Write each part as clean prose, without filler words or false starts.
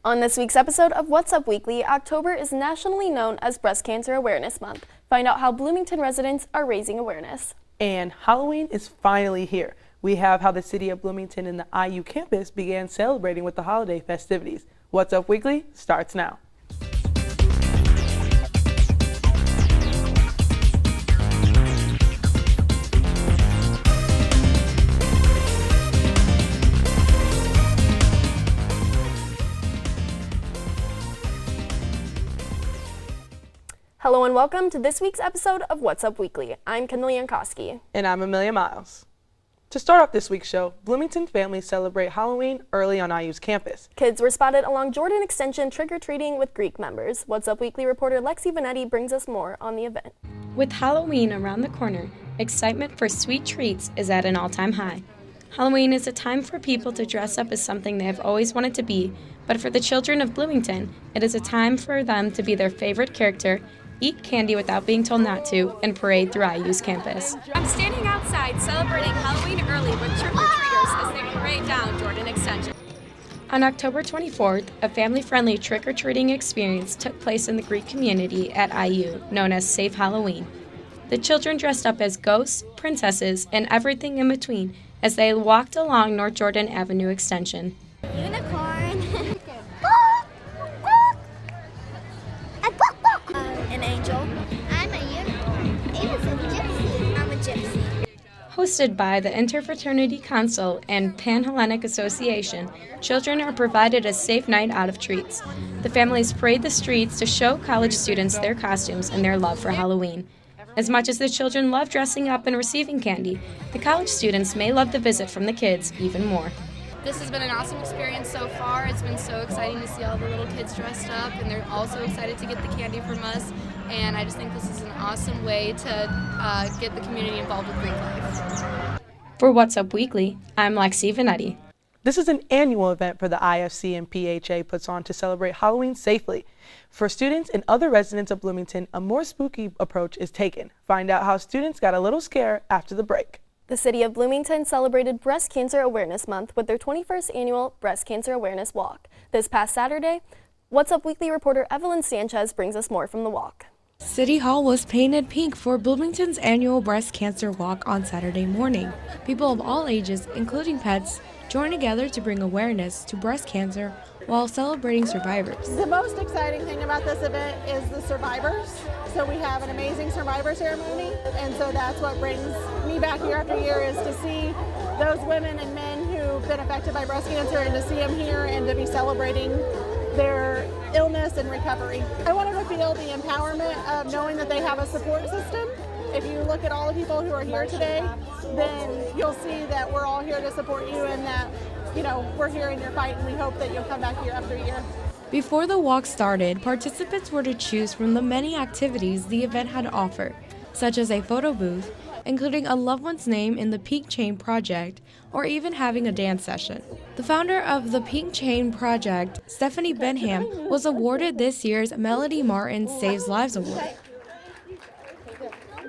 On this week's episode of What's Up Weekly, October is nationally known as Breast Cancer Awareness Month. Find out how Bloomington residents are raising awareness. And Halloween is finally here. We have how the city of Bloomington and the IU campus began celebrating with the holiday festivities. What's Up Weekly starts now. Hello and welcome to this week's episode of What's Up Weekly. I'm Kendall Yankowski. And I'm Amelia Miles. To start off this week's show, Bloomington families celebrate Halloween early on IU's campus. Kids were spotted along Jordan Extension trick-or-treating with Greek members. What's Up Weekly reporter Lexi Vanetti brings us more on the event. With Halloween around the corner, excitement for sweet treats is at an all-time high. Halloween is a time for people to dress up as something they have always wanted to be, but for the children of Bloomington, it is a time for them to be their favorite character, eat candy without being told not to, and parade through IU's campus. I'm standing outside celebrating Halloween early with trick-or-treaters as they parade down Jordan Extension. On October 24th, a family-friendly trick-or-treating experience took place in the Greek community at IU, known as Safe Halloween. The children dressed up as ghosts, princesses, and everything in between as they walked along North Jordan Avenue Extension. Unicorn. An angel. I'm a unicorn. Ava's a gypsy. I'm a gypsy. Hosted by the Interfraternity Council and Pan-Hellenic Association, children are provided a safe night out of treats. The families parade the streets to show college students their costumes and their love for Halloween. As much as the children love dressing up and receiving candy, the college students may love the visit from the kids even more. This has been an awesome experience so far. It's been so exciting to see all the little kids dressed up, and they're also excited to get the candy from us. And I just think this is an awesome way to get the community involved with Greek life. For What's Up Weekly, I'm Lexi Vanetti. This is an annual event for the IFC and PHA puts on to celebrate Halloween safely. For students and other residents of Bloomington, a more spooky approach is taken. Find out how students got a little scared after the break. The city of Bloomington celebrated Breast Cancer Awareness Month with their 21st annual Breast Cancer Awareness Walk. This past Saturday, What's Up Weekly reporter Evelyn Sanchez brings us more from the walk. City Hall was painted pink for Bloomington's annual Breast Cancer Walk on Saturday morning. People of all ages, including pets, joined together to bring awareness to breast cancer while celebrating survivors. The most exciting thing about this event is the survivors. So we have an amazing survivor ceremony, and so that's what brings me back year after year, is to see those women and men who've been affected by breast cancer and to see them here and to be celebrating their illness and recovery. I want them to feel the empowerment of knowing that they have a support system. If you look at all the people who are here today, then you'll see that we're all here to support you and that, we're here in your fight, and we hope that you'll come back year after year. Before the walk started, participants were to choose from the many activities the event had to offer, such as a photo booth, including a loved one's name in the Pink Chain Project, or even having a dance session. The founder of the Pink Chain Project, Stephanie Benham, was awarded this year's Melody Martin Saves Lives Award.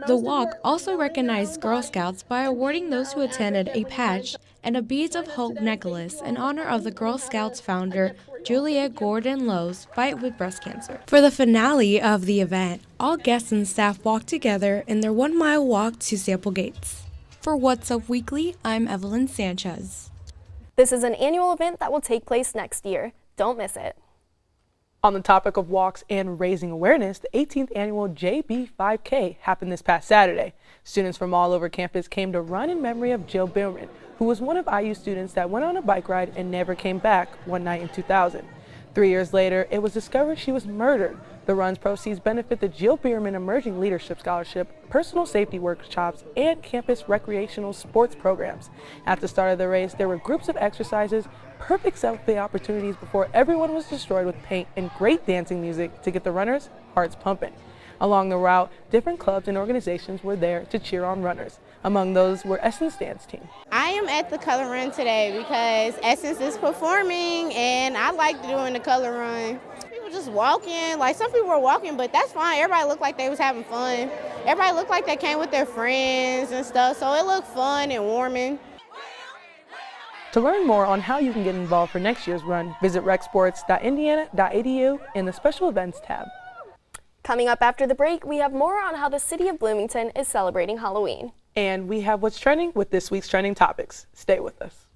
The walk also recognized Girl Scouts by awarding those who attended a patch and a Beads of Hope necklace in honor of the Girl Scouts founder, Juliet Gordon Lowe's fight with breast cancer. For the finale of the event, all guests and staff walked together in their 1-mile walk to Sample Gates. For What's Up Weekly, I'm Evelyn Sanchez. This is an annual event that will take place next year. Don't miss it. On the topic of walks and raising awareness, the 18th annual JB 5K happened this past Saturday. Students from all over campus came to run in memory of Jill Bierman, who was one of IU students that went on a bike ride and never came back one night in 2000. 3 years later, it was discovered she was murdered. The run's proceeds benefit the Jill Bierman Emerging Leadership Scholarship, personal safety workshops, and campus recreational sports programs. At the start of the race, there were groups of exercises, perfect selfie opportunities before everyone was destroyed with paint, and great dancing music to get the runners' hearts pumping. Along the route, different clubs and organizations were there to cheer on runners. Among those were Essence Dance Team. I am at the color run today because Essence is performing and I like doing the color run. People just walking, like some people were walking, but that's fine. Everybody looked like they was having fun. Everybody looked like they came with their friends and stuff, so it looked fun and warming. To learn more on how you can get involved for next year's run, visit recsports.indiana.edu in the Special Events tab. Coming up after the break, we have more on how the city of Bloomington is celebrating Halloween. And we have what's trending with this week's trending topics. Stay with us.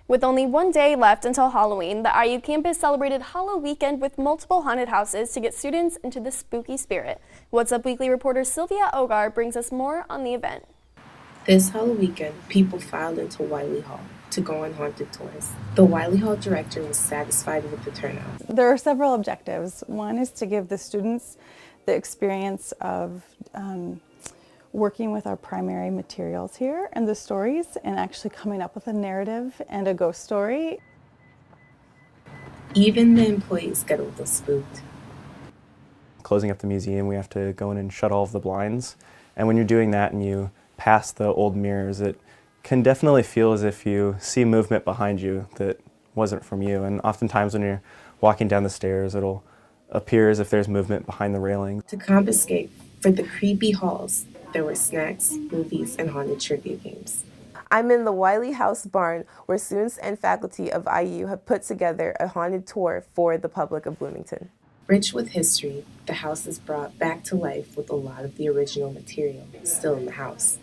With only one day left until Halloween, the IU campus celebrated Hallow Weekend with multiple haunted houses to get students into the spooky spirit. What's Up Weekly reporter Sylvia Ogar brings us more on the event. This Hallow Weekend, people filed into Wiley Hall to go on haunted tours. The Wiley Hall director was satisfied with the turnout. There are several objectives. One is to give the students the experience of working with our primary materials here and the stories and actually coming up with a narrative and a ghost story. Even the employees get a little spooked. Closing up the museum, we have to go in and shut all of the blinds. And when you're doing that and you pass the old mirrors, it can definitely feel as if you see movement behind you that wasn't from you. And oftentimes when you're walking down the stairs, it'll appear as if there's movement behind the railing. To confiscate for the creepy halls, there were snacks, movies, and haunted trivia games. I'm in the Wiley House barn where students and faculty of IU have put together a haunted tour for the public of Bloomington. Rich with history, the house is brought back to life with a lot of the original material still in the house.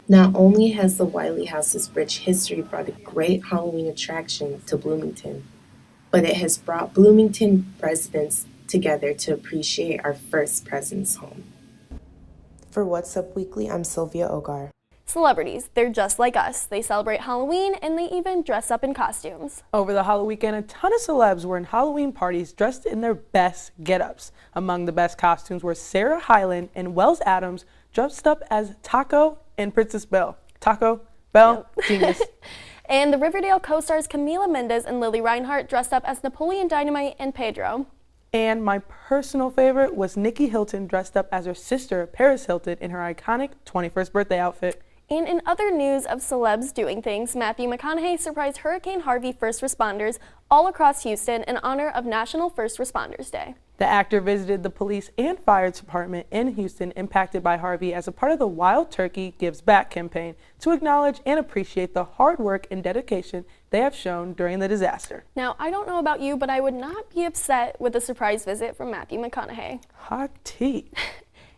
Not only has the Wiley House's rich history brought a great Halloween attraction to Bloomington, but it has brought Bloomington residents together to appreciate our first President's home. For What's Up Weekly, I'm Sylvia Ogar. Celebrities, they're just like us. They celebrate Halloween and they even dress up in costumes. Over the Halloween weekend, a ton of celebs were in Halloween parties dressed in their best get-ups. Among the best costumes were Sarah Hyland and Wells Adams dressed up as Taco and Princess Belle. Taco, Belle, yep. Genius. And the Riverdale co-stars Camila Mendes and Lily Reinhart dressed up as Napoleon Dynamite and Pedro. And my personal favorite was Nikki Hilton dressed up as her sister, Paris Hilton, in her iconic 21st birthday outfit. And in other news of celebs doing things, Matthew McConaughey surprised Hurricane Harvey first responders all across Houston in honor of National First Responders Day. The actor visited the police and fire department in Houston impacted by Harvey as a part of the Wild Turkey Gives Back campaign to acknowledge and appreciate the hard work and dedication they have shown during the disaster. Now, I don't know about you, but I would not be upset with a surprise visit from Matthew McConaughey. Hot tea.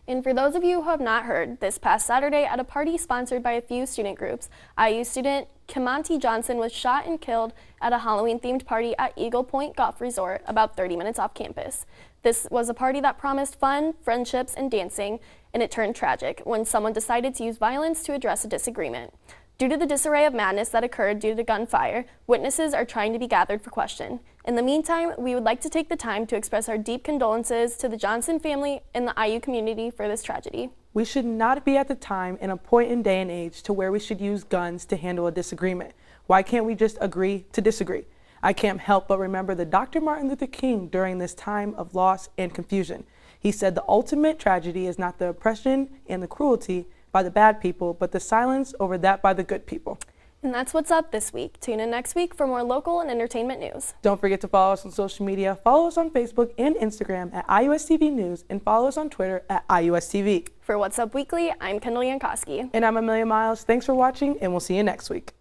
And for those of you who have not heard, this past Saturday at a party sponsored by a few student groups, IU student Kimanti Johnson was shot and killed at a Halloween-themed party at Eagle Point Golf Resort about 30 minutes off campus. This was a party that promised fun, friendships, and dancing, and it turned tragic when someone decided to use violence to address a disagreement. Due to the disarray of madness that occurred due to gunfire, witnesses are trying to be gathered for question. In the meantime, we would like to take the time to express our deep condolences to the Johnson family and the IU community for this tragedy. We should not be at the time in a point in day and age to where we should use guns to handle a disagreement. Why can't we just agree to disagree? I can't help but remember the Dr. Martin Luther King during this time of loss and confusion. He said the ultimate tragedy is not the oppression and the cruelty by the bad people, but the silence over that by the good people. And that's what's up this week. Tune in next week for more local and entertainment news. Don't forget to follow us on social media. Follow us on Facebook and Instagram at IUSTV News and follow us on Twitter at IUSTV. For What's Up Weekly, I'm Kendall Yankowski. And I'm Amelia Miles. Thanks for watching and we'll see you next week.